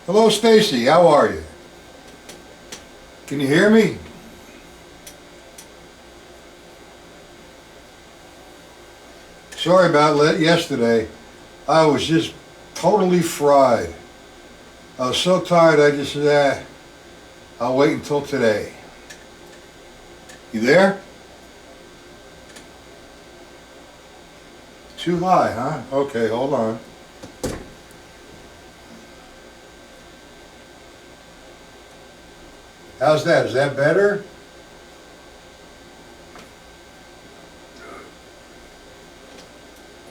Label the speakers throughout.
Speaker 1: Hello, Stacy. How are you? Can you hear me? Sorry about yesterday. I was just totally fried. I was so tired I just said, I'll wait until today. You there? Too high, huh? Okay, hold on. How's that? Is that better?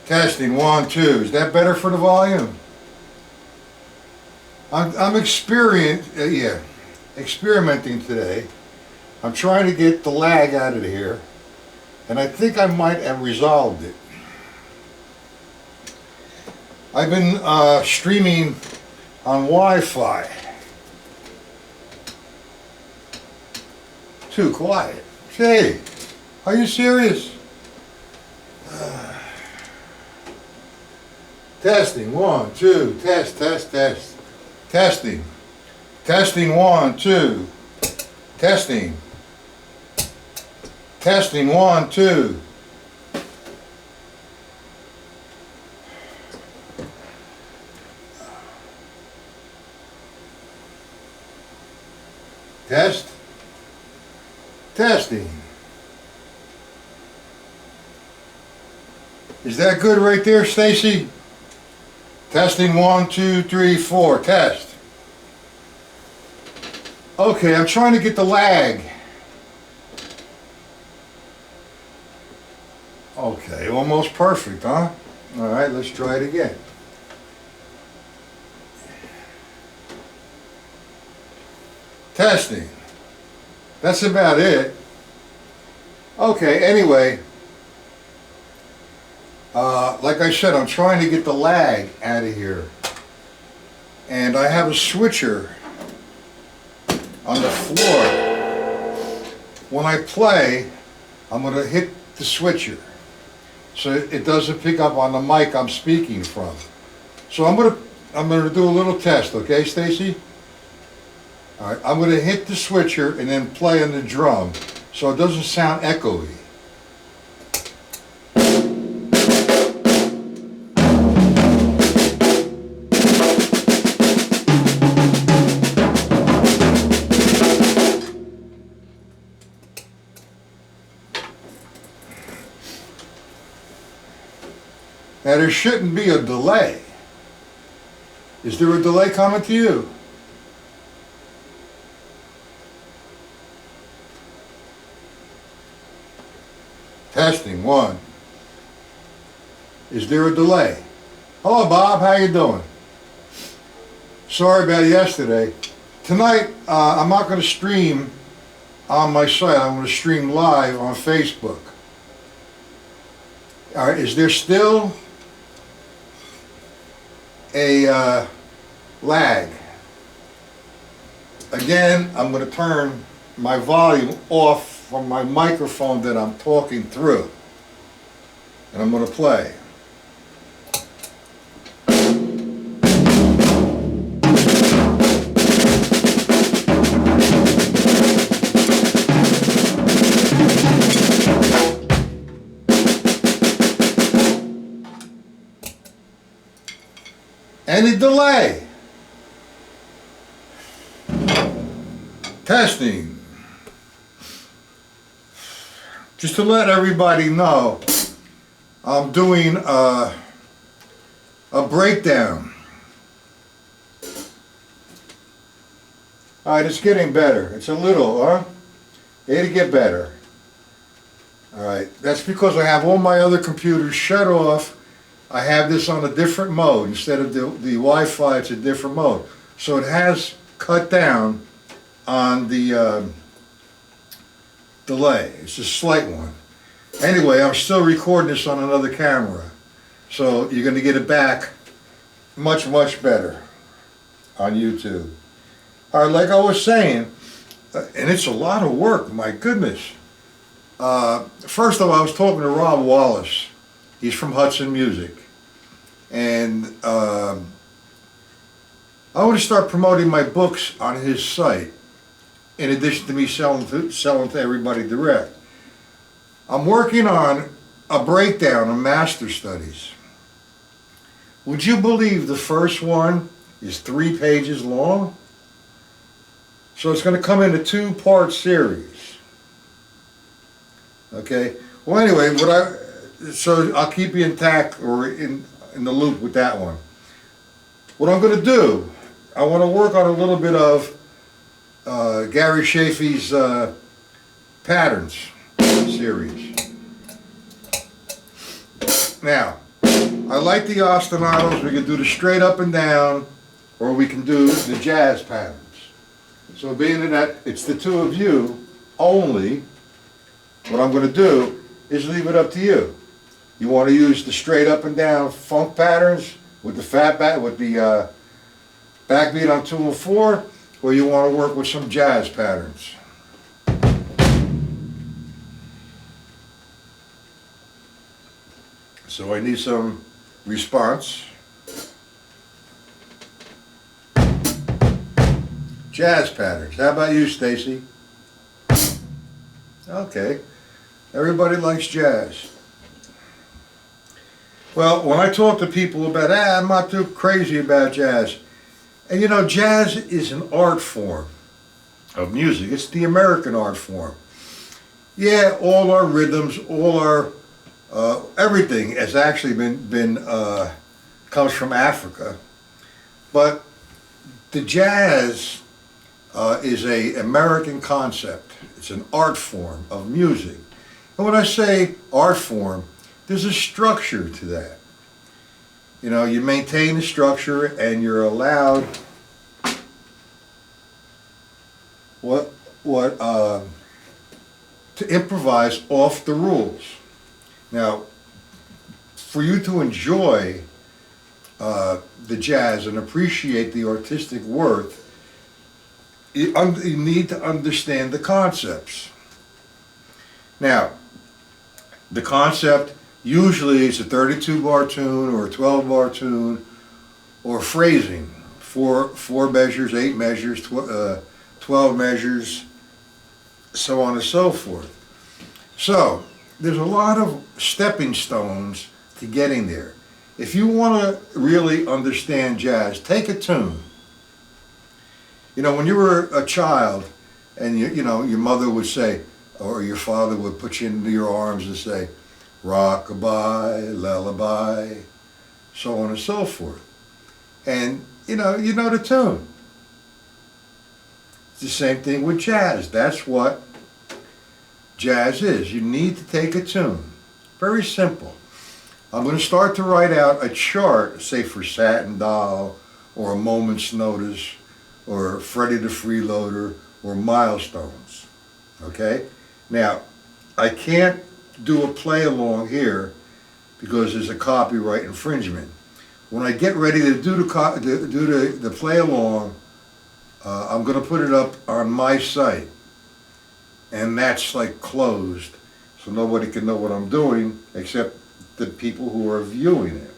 Speaker 1: Testing, 1, 2. Is that better for the volume? I'm experimenting today. I'm trying to get the lag out of here, and I think I might have resolved it. I've been streaming on Wi-Fi. Too quiet. Hey, are you serious? Testing, 1, 2, test. Testing. Testing, 1, 2. Testing. Testing, 1, 2. Test. Testing. Is that good right there, Stacy? Testing, 1, 2, 3, 4. Test. Okay, I'm trying to get the lag. Okay, almost perfect, huh? All right, let's try it again. Testing. That's about it. Okay, anyway, like I said, I'm trying to get the lag out of here. And I have a switcher on the floor. When I play, I'm going to hit the switcher so it doesn't pick up on the mic I'm speaking from. So I'm going to do a little test, okay, Stacy? All right, I'm going to hit the switcher and then play on the drum so it doesn't sound echoey. Now there shouldn't be a delay. Is there a delay coming to you? Testing, 1. Is there a delay? Hello, Bob. How you doing? Sorry about yesterday. Tonight, I'm not going to stream on my site. I'm going to stream live on Facebook. All right. Is there still a lag? Again, I'm going to turn my volume off from my microphone that I'm talking through, and I'm going to play. Any delay? Testing. Just to let everybody know, I'm doing a breakdown. All right, it's getting better. It's a little, huh? It'll get better. All right, that's because I have all my other computers shut off. I have this on a different mode. Instead of the Wi-Fi, it's a different mode. So it has cut down on the delay. It's a slight one. Anyway, I'm still recording this on another camera, so you're going to get it back much better on YouTube. All right, like I was saying, and it's a lot of work, my goodness. First of all, I was talking to Rob Wallace. He's from Hudson Music, and I want to start promoting my books on his site, in addition to me selling to everybody direct. I'm working on a breakdown of master studies. Would you believe the first one is 3 pages long? So it's going to come in a 2-part series. Okay. Well, anyway, so I'll keep you intact or in the loop with that one. What I'm going to do, I want to work on a little bit of Gary Chaffee's patterns series. Now, I like the ostinatos. We can do the straight up and down, or we can do the jazz patterns. So being that it's the two of you only, what I'm going to do is leave it up to you. You want to use the straight up and down funk patterns with the backbeat on 2 and 4, or you want to work with some jazz patterns. So I need some response. Jazz patterns. How about you, Stacy? Okay. Everybody likes jazz. Well, when I talk to people about, I'm not too crazy about jazz. And you know, jazz is an art form of music. It's the American art form. Yeah, all our rhythms, all our everything has actually been comes from Africa. But the jazz is an American concept. It's an art form of music. And when I say art form, there's a structure to that. You know, you maintain the structure and you're allowed to improvise off the rules. Now, for you to enjoy the jazz and appreciate the artistic worth, you need to understand the concepts. Now, the concept usually is a 32-bar tune or a 12-bar tune or phrasing, 4 measures, 8 measures, 12 measures, so on and so forth. So, there's a lot of stepping stones to getting there. If you want to really understand jazz, take a tune. You know, when you were a child and you know, your mother would say, or your father would put you into your arms and say, rock-a-bye, lullaby, so on and so forth. And, you know the tune. It's the same thing with jazz. That's what jazz is. You need to take a tune. Very simple. I'm going to start to write out a chart, say for Satin Doll, or A Moment's Notice, or Freddie the Freeloader, or Milestones. Okay? Now, I can't do a play along here because there's a copyright infringement. When I get ready to do the play along, I'm going to put it up on my site, and that's like closed, so nobody can know what I'm doing except the people who are viewing it.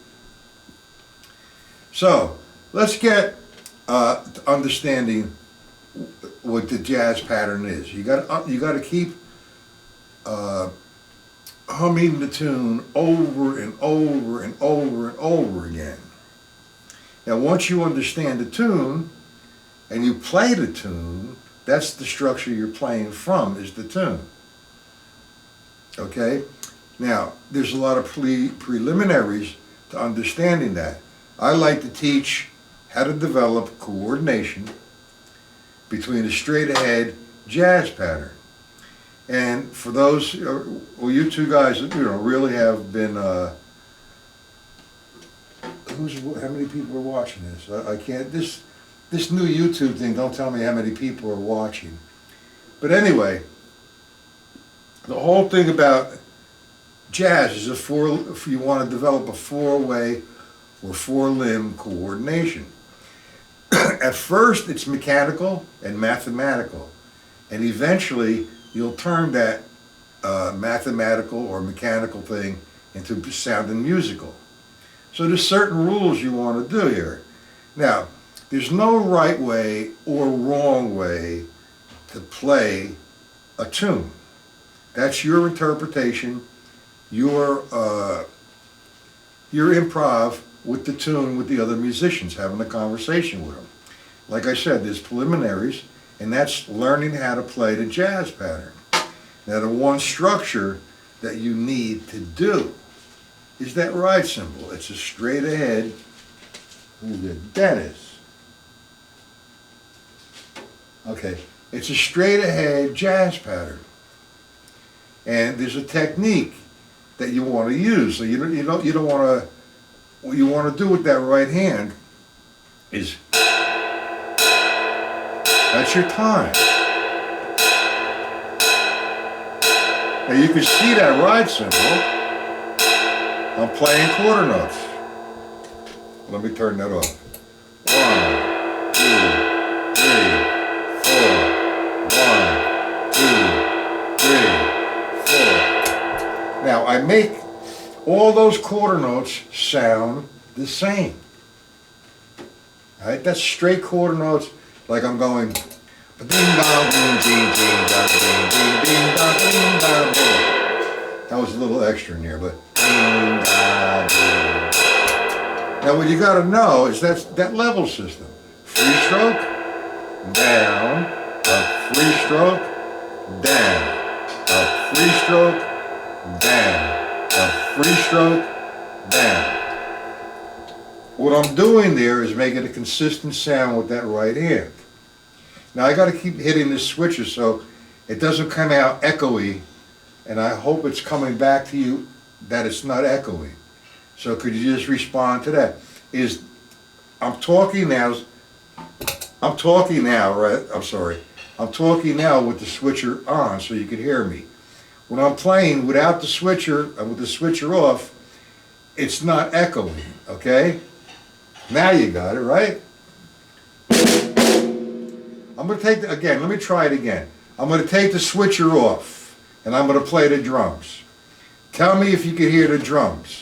Speaker 1: So let's get to understanding what the jazz pattern is. You got to keep humming the tune over and over and over and over again. Now, once you understand the tune and you play the tune, that's the structure you're playing from, is the tune. Okay? Now, there's a lot of preliminaries to understanding that. I like to teach how to develop coordination between a straight-ahead jazz pattern. And for those, well, you two guys, really have been, how many people are watching this? I can't, this new YouTube thing, don't tell me how many people are watching. But anyway, the whole thing about jazz is if you want to develop a 4-way or 4-limb coordination. At first, it's mechanical and mathematical, and eventually you'll turn that mathematical or mechanical thing into sounding musical. So there's certain rules you want to do here. Now, There's no right way or wrong way to play a tune. That's your interpretation, your improv with the tune with the other musicians, having a conversation with them. Like I said, there's preliminaries, and that's learning how to play the jazz pattern. Now, the one structure that you need to do is that ride cymbal. It's a straight ahead. Who's it? Dennis. Okay, it's a straight ahead jazz pattern, and there's a technique that you want to use. So you don't want to. What you want to do with that right hand is that's your time. Now you can see that ride cymbal. I'm playing quarter notes. Let me turn that off. 1, 2, 3, 4. 1, 2, 3, 4. Now I make all those quarter notes sound the same. All right, that's straight quarter notes, like I'm going ding dong ding ding ding dong ding ding ding dong ding dong ding. That was a little extra in there, but ding dong ding. Now what you got to know is that level system. Free stroke, down, up, free stroke, down, up, free stroke, down, up, free stroke, down. What I'm doing there is making a consistent sound with that right hand. Now I got to keep hitting this switcher so it doesn't come out echoey, and I hope it's coming back to you that it's not echoey. So could you just respond to that? I'm talking now, right? I'm sorry. I'm talking now with the switcher on so you can hear me. When I'm playing without the switcher and with the switcher off, it's not echoing, okay? Now you got it, right? I'm going to take again, let me try it again. I'm going to take the switcher off and I'm going to play the drums. Tell me if you can hear the drums.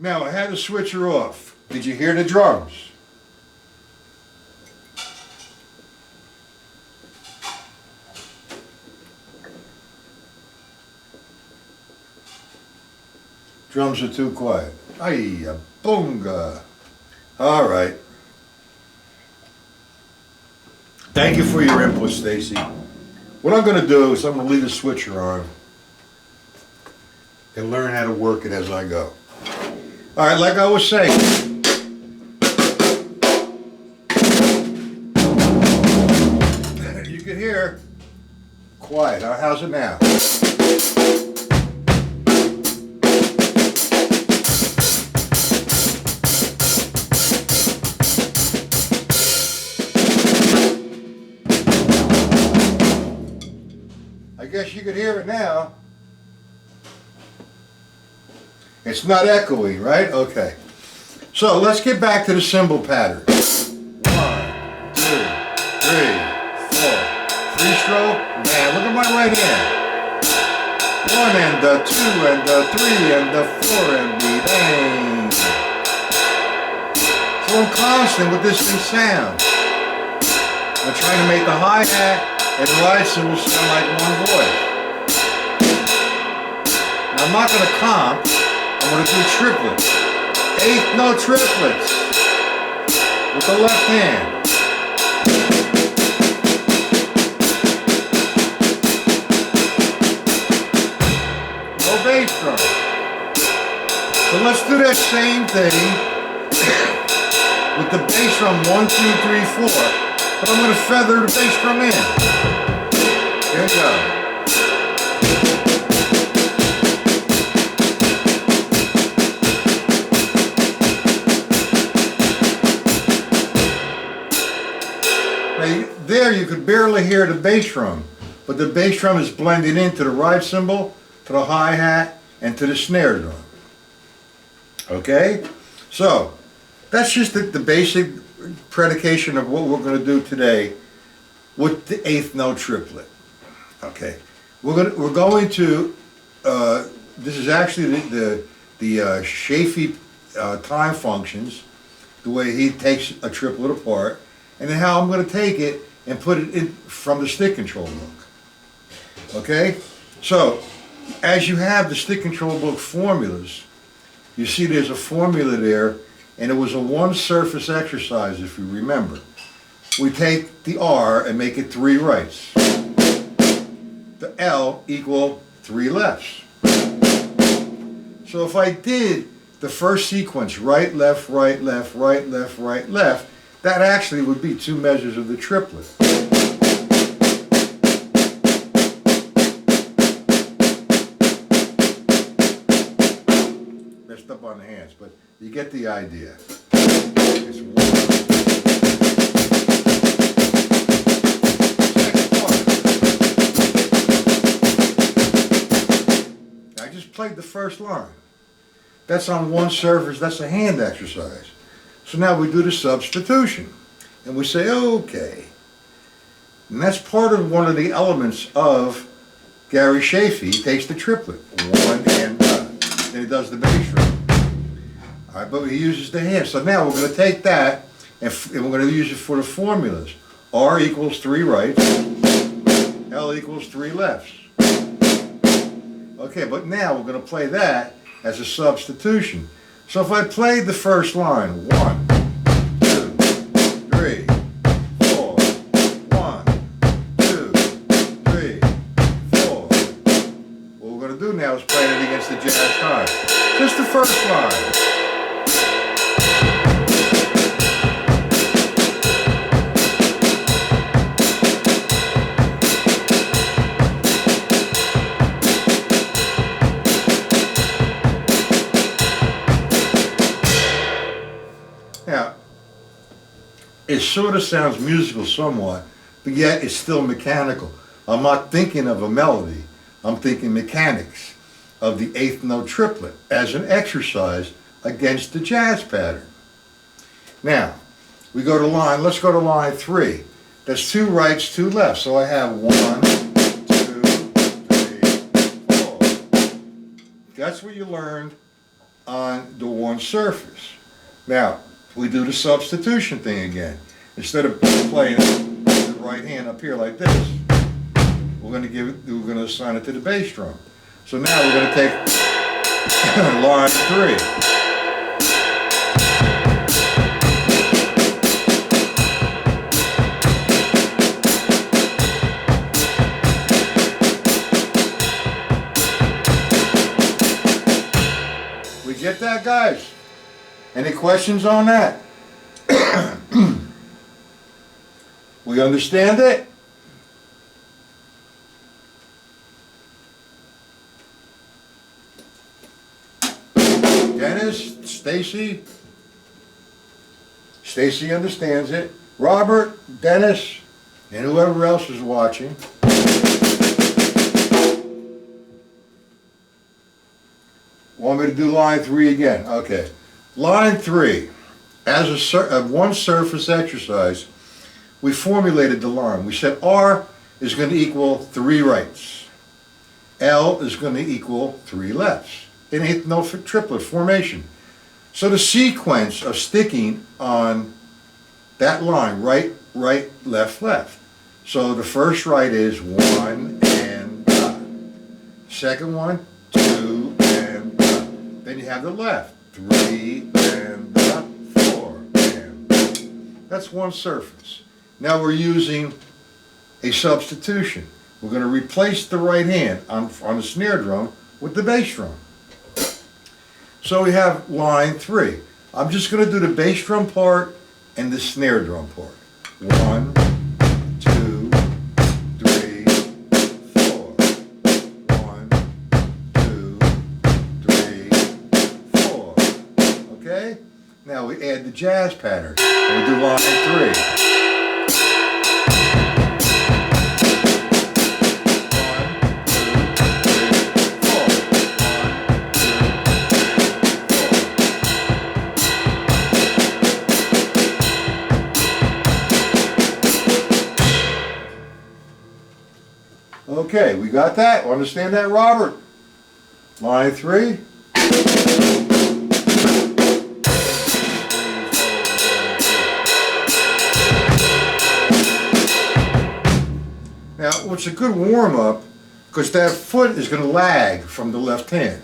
Speaker 1: Now I had the switcher off. Did you hear the drums? Drums are too quiet. Ay, boonga. All right. Thank you for your input, Stacy. What I'm going to do is I'm going to leave the switcher on and learn how to work it as I go. All right, like I was saying. You can hear quiet. How's it now? I guess you could hear it now. It's not echoey, right? Okay. So let's get back to the cymbal pattern. 1, 2, 3, 4. Free stroke. Man, look at my right hand. 1 and the 2 and the 3 and the 4 and the bang. So I'm constant with this thing sound. I'm trying to make the hi-hat and ride cymbal sound like one voice. Now I'm not going to comp. I'm going to do triplets. 8th note triplets with the left hand. No bass drum. So let's do that same thing with the bass drum 1, 2, 3, 4. But I'm going to feather the bass drum in. Here we go. There you could barely hear the bass drum, but the bass drum is blending into the ride cymbal, to the hi-hat, and to the snare drum. Okay? So, that's just the basic predication of what we're going to do today with the 8th note triplet. Okay? We're going to this is actually the Chaffee time functions, the way he takes a triplet apart, and then how I'm going to take it and put it in from the stick control book. Okay, so as you have the stick control book formulas, you see there's a formula there, and it was a one surface exercise, if you remember. We take the R and make it 3 rights. The L equal 3 lefts. So if I did the first sequence, right, left, right, left, right, left, right, left, that actually would be 2 measures of the triplet. Messed up on the hands, but you get the idea. It's one. I just played the first line. That's on one surface, that's a hand exercise. So now we do the substitution. And we say, okay. And that's part of one of the elements of Gary Chaffee. He takes the triplet, one and then he does the bass drum. All right, but he uses the hand. So now we're going to take that and we're going to use it for the formulas. R equals 3 rights, L equals 3 lefts. Okay, but now we're going to play that as a substitution. So if I played the first line, 1, 2, 3, 4, 1, 2, 3, 4. What we're going to do now is play it against the jazz time. Just the first line. Now, it sort of sounds musical somewhat, but yet it's still mechanical. I'm not thinking of a melody. I'm thinking mechanics of the 8th note triplet as an exercise against the jazz pattern. Now, we go to let's go to line 3. That's 2 rights, 2 lefts. So I have 1, 2, 3, 4. That's what you learned on the one surface. Now, we do the substitution thing again. Instead of playing the right hand up here like this, we're going to assign it to the bass drum. So now we're going to take line 3. We get that, guys? Any questions on that? We understand it? Dennis, Stacy? Stacy understands it. Robert, Dennis, and whoever else is watching. Want me to do line 3 again? Okay. Line 3, as a one surface exercise, we formulated the line. We said R is going to equal 3 rights. L is going to equal 3 lefts. It ain't no triplet formation. So the sequence of sticking on that line, right, right, left, left. So the first right is 1 and second one, 2 and then you have the left. 3 and 4 and that's one surface. Now we're using a substitution. We're going to replace the right hand on the snare drum with the bass drum. So we have line 3. I'm just going to do the bass drum part and the snare drum part. 1, 2, 3, 4. 1, 2, 3, 4. Okay? Now we add the jazz pattern. And we do line 3. Okay, we got that? Understand that, Robert? Line 3. Now, it's a good warm-up because that foot is going to lag from the left hand.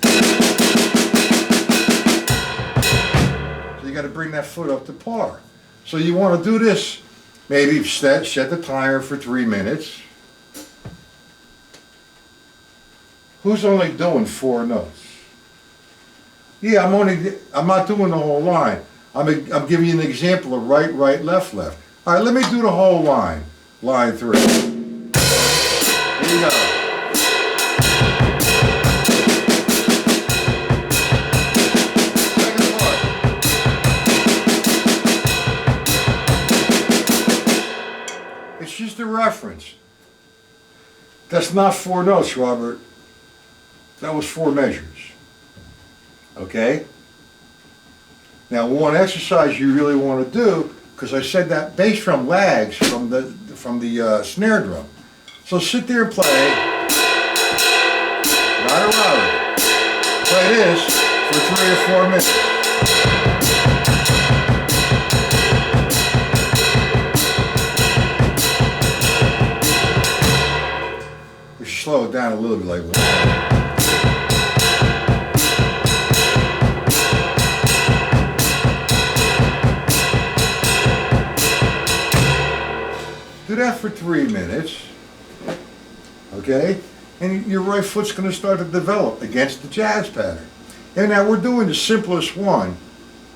Speaker 1: So you got to bring that foot up to par. So you want to do this, maybe set the timer for 3 minutes. Who's only doing 4 notes? Yeah, I'm not doing the whole line. I'm giving you an example of right, right, left, left. All right, let me do the whole line. Line 3. Here you go. Second part. It's just a reference. That's not 4 notes, Robert. That was 4 measures. Okay? Now, one exercise you really want to do, because I said that bass drum lags from the snare drum. So sit there and play. Not a router. Play this for 3 or 4 minutes. We should slow it down a little bit, like 1. Do that for 3 minutes, okay? And your right foot's going to start to develop against the jazz pattern. And now we're doing the simplest one,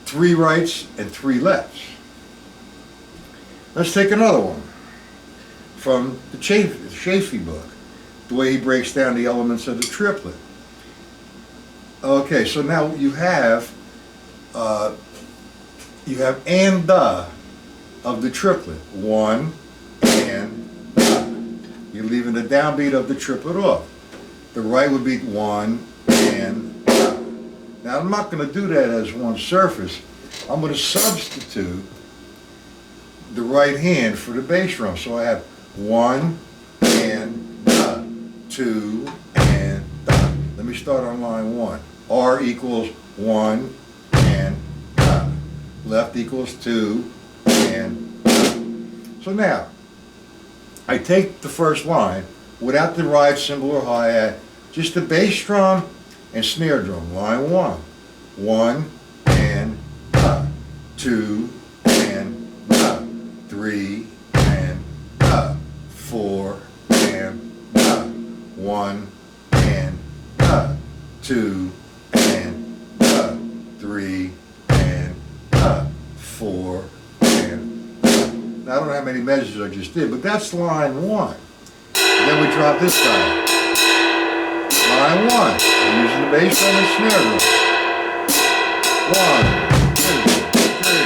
Speaker 1: 3 rights and 3 lefts. Let's take another one from the Chaffee book, the way he breaks down the elements of the triplet. Okay, so now you have and the of the triplet. 1 and the. You're leaving the downbeat of the triplet off. The right would be 1 and the. Now I'm not going to do that as one surface. I'm going to substitute the right hand for the bass drum. So I have 1 and the, 2 and the. Let me start on line 1. R equals 1 and the. Left equals 2 and the. So now, I take the first line without the ride cymbal or hi-hat, just the bass drum and snare drum. Line 1. 1 and the. 2 and the. 3 and the. 4 and the. 1 and the. 2 and the. 3 and the. 4 and the. Now, I don't know how many measures I just did, but that's line 1. Then we drop this time. Line 1. We're using the bass drum and snare drum. 1, 2, 3,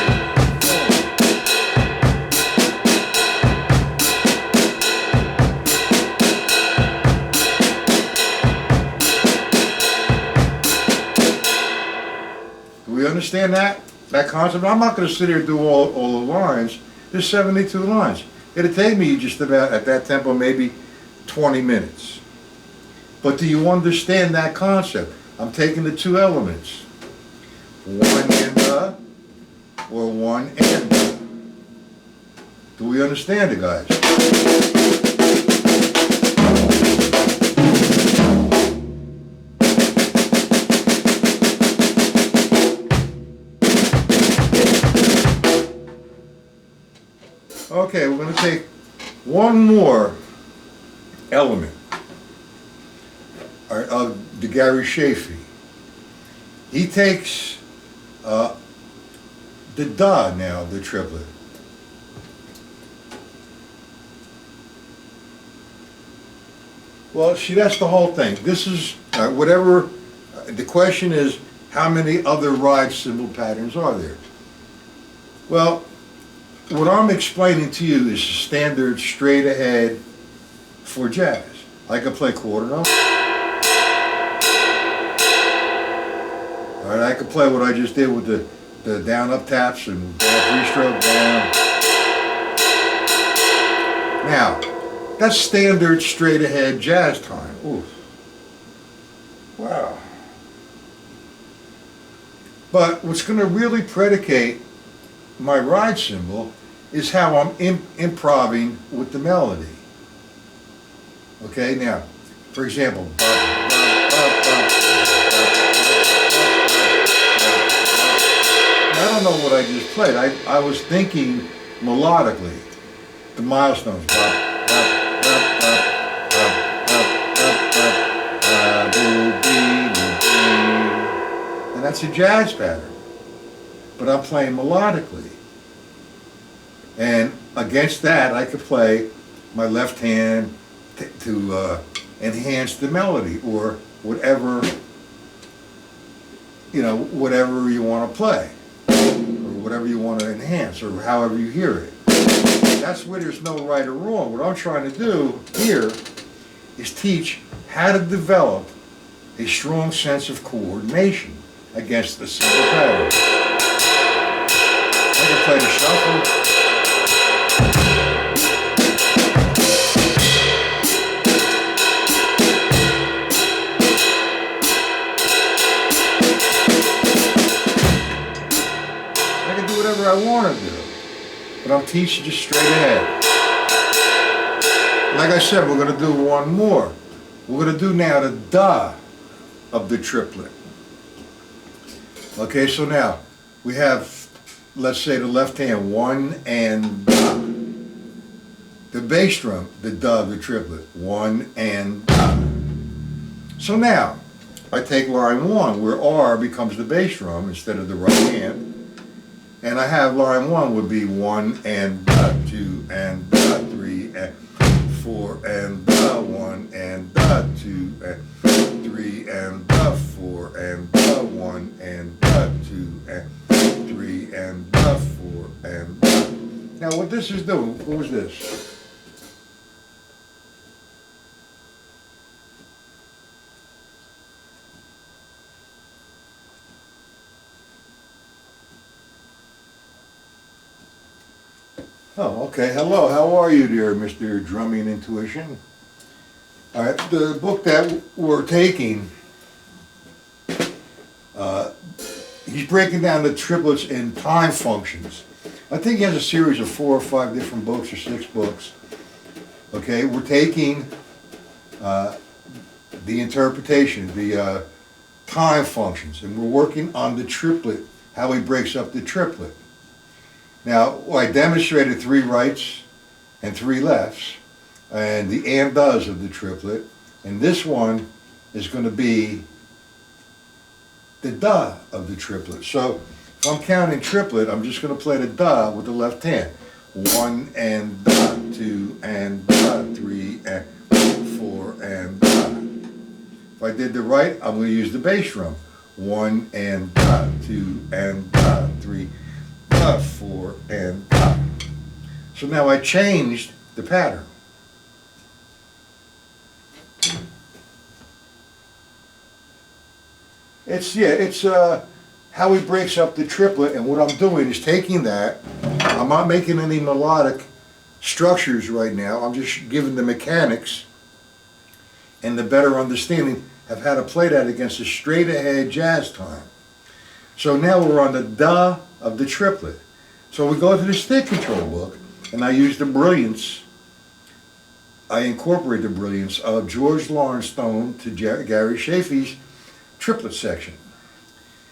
Speaker 1: 4. Do we understand that concept? I'm not going to sit here and do all the lines. There's 72 lines. It'll take me just about, at that tempo, maybe 20 minutes. But do you understand that concept? I'm taking the 2 elements. 1 and the, or 1 and the. Do we understand it, guys? Okay, we're going to take one more element of the Gary Chaffee. He takes the da now of the triplet. Well, see, that's the whole thing. This is whatever, the question is, how many other ride cymbal patterns are there? Well, what I'm explaining to you is standard straight ahead for jazz. I can play quarter notes. All right, I can play what I just did with the down up taps and 3-stroke down. Now, That's standard straight ahead jazz time. Ooh. Wow. But what's going to really predicate my ride cymbal is how I'm improvising with the melody. Okay, now, for example, I don't know what I just played. I was thinking melodically, the milestones. And that's a jazz pattern. But I'm playing melodically. And against that, I could play my left hand to enhance the melody, or whatever, whatever you want to play, or whatever you want to enhance, or however you hear it. That's where there's no right or wrong. What I'm trying to do here is teach how to develop a strong sense of coordination against the simple pattern. I can play the shuffle. I can do whatever I want to do, but I'm teaching just straight ahead. Like I said, we're going to do one more. We're going to do now the da of the triplet. Okay, so now we have, let's say, the left hand, one and da. The bass drum, the da of the triplet, one and da. So now I take line one, where R becomes the bass drum instead of the right hand, and I have line one would be one and da, two and da, three and four and da, one and da, two and three and da, four and da, one and da, two and three and da, four and da. Now what this is doing, what was this? Oh, okay. Hello. How are you, dear Mr. Drumming Intuition? All right. The book that we're taking, he's breaking down the triplets in time functions. I think he has a series of 4 or 5 different books, or 6 books. Okay. We're taking the interpretation, the time functions, and we're working on the triplet, how he breaks up the triplet. Now, I demonstrated 3 rights and 3 lefts, and the and does of the triplet, and this one is going to be the da of the triplet. So, if I'm counting triplet, I'm just going to play the da with the left hand. 1 and da, 2 and da, 3 and 4 and da. If I did the right, I'm going to use the bass drum. 1 and da, 2 and da, 3 da, 4 and da. So now I changed the pattern. It's how he breaks up the triplet, and what I'm doing is taking that. I'm not making any melodic structures right now. I'm just giving the mechanics and the better understanding of how to play that against a straight ahead jazz time. So now we're on the da of the triplet. So we go to the stick control book, and I use the brilliance. I incorporate the brilliance of George Lawrence Stone to Gary Chaffee's triplet section.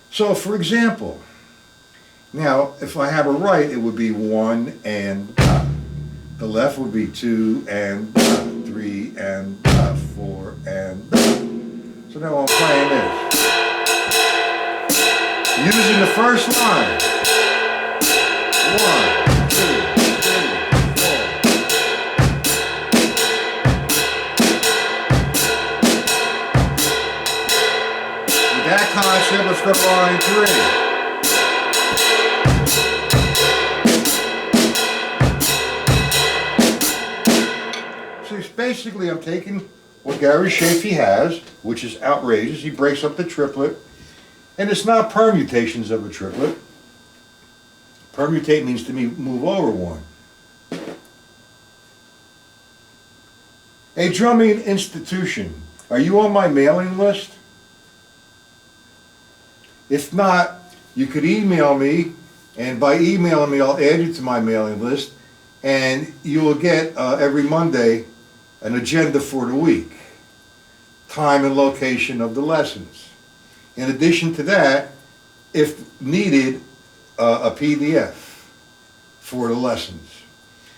Speaker 1: So for example, now if I have a right, it would be 1 and da. The left would be 2 and da, 3 and da, 4 and da. So now I'm playing this. Using the first line. 1, 2, 3, 4. With that concept, let's go to line 3. So it's basically, I'm taking what Gary Chaffee has, which is outrageous. He breaks up the triplet. And it's not permutations of a triplet. Permutate means to me move over one. A drumming institution. Are you on my mailing list? If not, you could email me, and by emailing me, I'll add you to my mailing list, and you will get every Monday an agenda for the week, time and location of the lessons. In addition to that, if needed, a PDF for the lessons.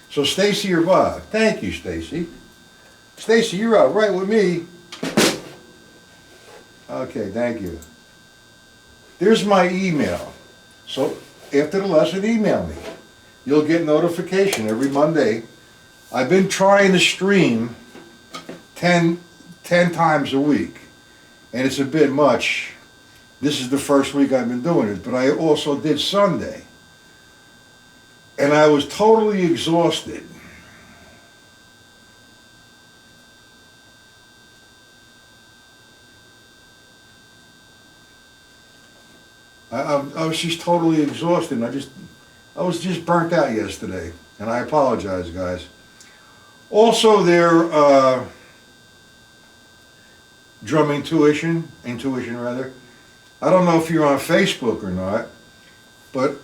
Speaker 1: So Stacy or Bob, thank you, Stacy. Stacy, you're out right with me. Okay, thank you. There's my email. So after the lesson, email me. You'll get notification every Monday. I've been trying to stream 10 times a week, and it's a bit much. This is the first week I've been doing it, but I also did Sunday. And I was totally exhausted. I was just totally exhausted. I was just burnt out yesterday, and I apologize, guys. Also, their drumming intuition rather. I don't know if you're on Facebook or not, but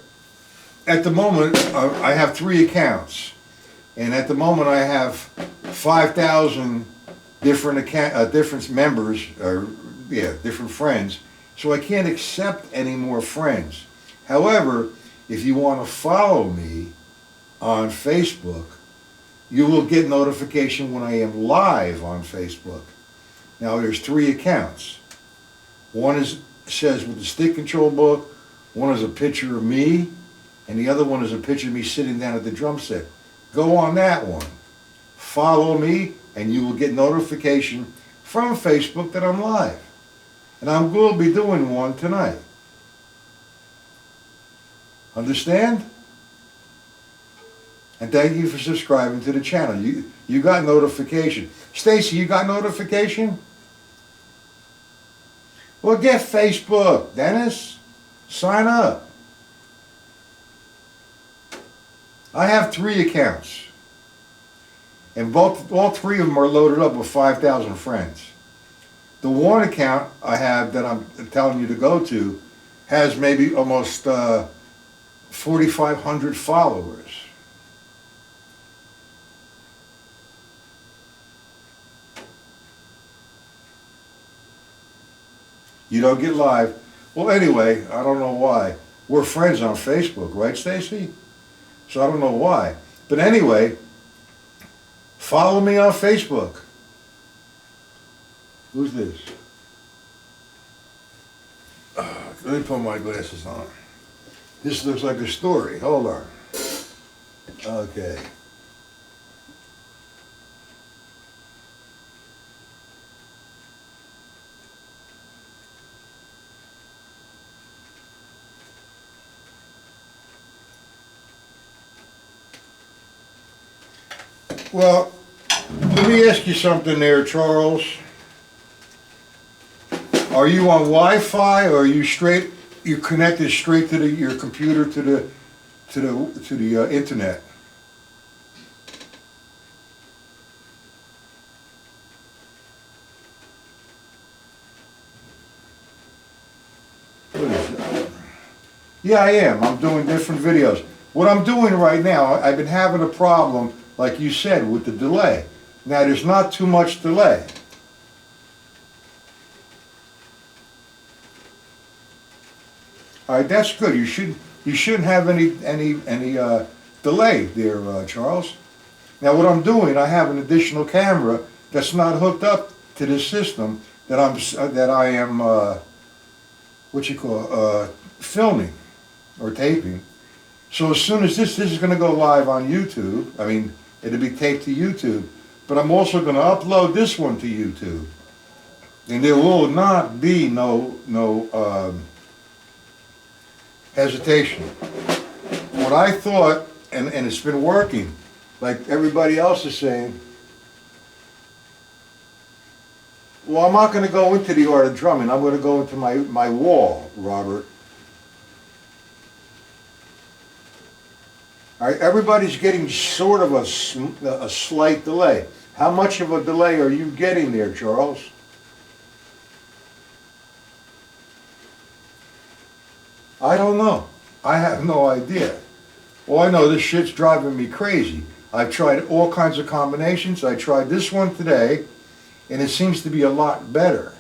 Speaker 1: at the moment I have 3 accounts, and at the moment I have 5,000 different members, different friends. So I can't accept any more friends. However, if you want to follow me on Facebook, you will get notification when I am live on Facebook. Now there's 3 accounts. One says with the stick control book, one is a picture of me, and the other one is a picture of me sitting down at the drum set. Go on that one. Follow me, and you will get notification from Facebook that I'm live. And I will be doing one tonight. Understand? And thank you for subscribing to the channel. You got notification. Stacy, you got notification? Well, get Facebook, Dennis. Sign up. I have 3 accounts. And all 3 of them are loaded up with 5,000 friends. The one account I have that I'm telling you to go to has maybe almost 4,500 followers. You don't get live. Well, anyway, I don't know why. We're friends on Facebook, right, Stacy? So I don't know why. But anyway, follow me on Facebook. Who's this? Let me put my glasses on. This looks like a story. Hold on. Okay. Well, let me ask you something there, Charles. Are you on Wi-Fi, or are you connected straight to your computer to the internet? What is that? Yeah, I am. I'm doing different videos. What I'm doing right now, I've been having a problem, like you said, with the delay. Now, there's not too much delay. All right, that's good. You shouldn't have any delay there, Charles. Now, what I'm doing, I have an additional camera that's not hooked up to this system that I am filming or taping. So as soon as this is going to go live on YouTube, I mean, it'll be taped to YouTube, but I'm also going to upload this one to YouTube, and there will not be no hesitation. What I thought, and it's been working, like everybody else is saying, well, I'm not going to go into the art of drumming. I'm going to go into my wall, Robert. All right, everybody's getting sort of a slight delay. How much of a delay are you getting there, Charles? I don't know. I have no idea. All I know, this shit's driving me crazy. I've tried all kinds of combinations. I tried this one today, and it seems to be a lot better.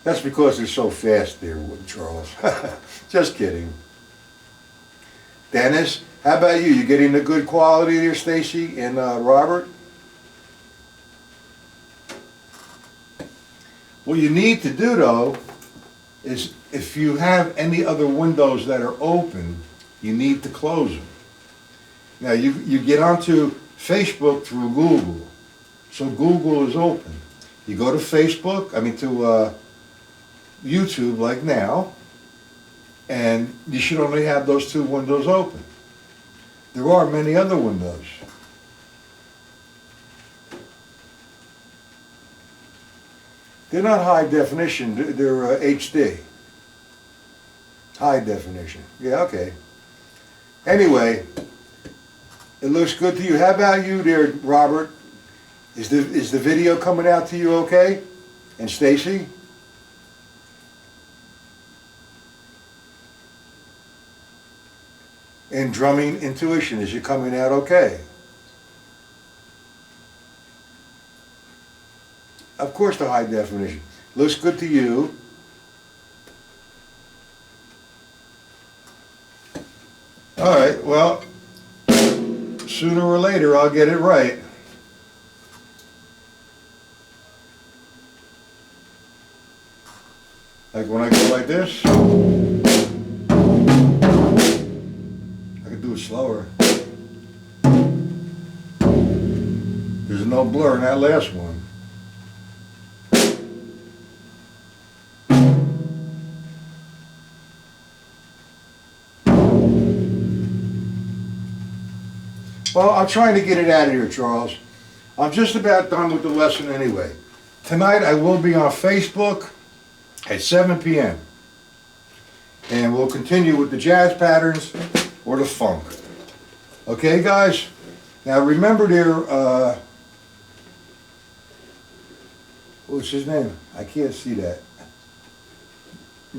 Speaker 1: That's because they're so fast there, Charles. Just kidding. Dennis, how about you? You getting the good quality there, Stacy and Robert? What you need to do, though, is if you have any other windows that are open, you need to close them. Now, you get onto Facebook through Google. So Google is open. You go to Facebook, to YouTube like now, and you should only have those two windows open. There are many other windows. They're not high definition, they're HD. High definition. Yeah, okay. Anyway, it looks good to you. How about you there, Robert? Is the video coming out to you okay? And Stacy? And drumming intuition, is it coming out okay? Of course the high definition. Looks good to you. All right, well, sooner or later I'll get it right. Like when I go like this, I can do it slower. There's no blur in that last one. Well, I'm trying to get it out of here, Charles. I'm just about done with the lesson anyway. Tonight I will be on Facebook at 7 p.m. And we'll continue with the jazz patterns or the funk. Okay, guys? Now remember there, what's his name? I can't see that.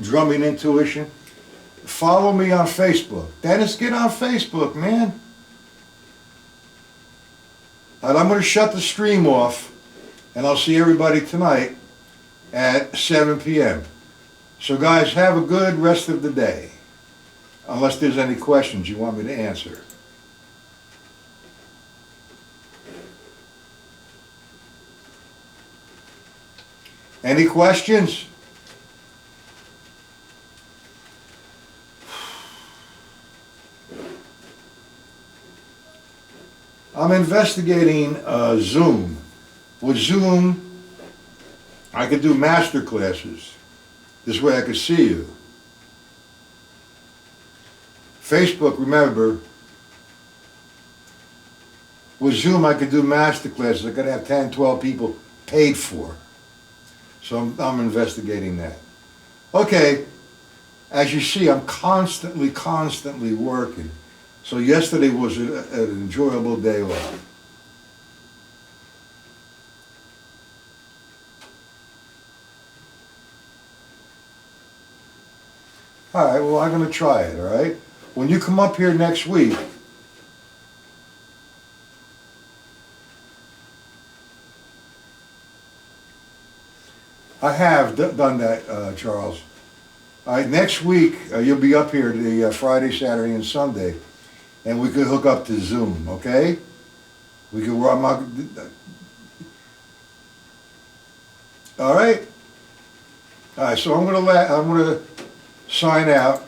Speaker 1: Drumming Intuition. Follow me on Facebook. Dennis, get on Facebook, man. And I'm going to shut the stream off, and I'll see everybody tonight at 7 p.m. So guys, have a good rest of the day. Unless there's any questions you want me to answer. Any questions? I'm investigating Zoom. With Zoom, I could do master classes. This way I could see you. Facebook, remember, with Zoom I could do master classes. I could have 10, 12 people paid for. So I'm investigating that. Okay, as you see, I'm constantly working. So yesterday was an enjoyable day off. All right, well, I'm going to try it, all right? When you come up here next week, I have done that, Charles. All right, next week, you'll be up here the Friday, Saturday, and Sunday. And we could hook up to Zoom, okay? We could run my... All right? All right, so I'm gonna sign out.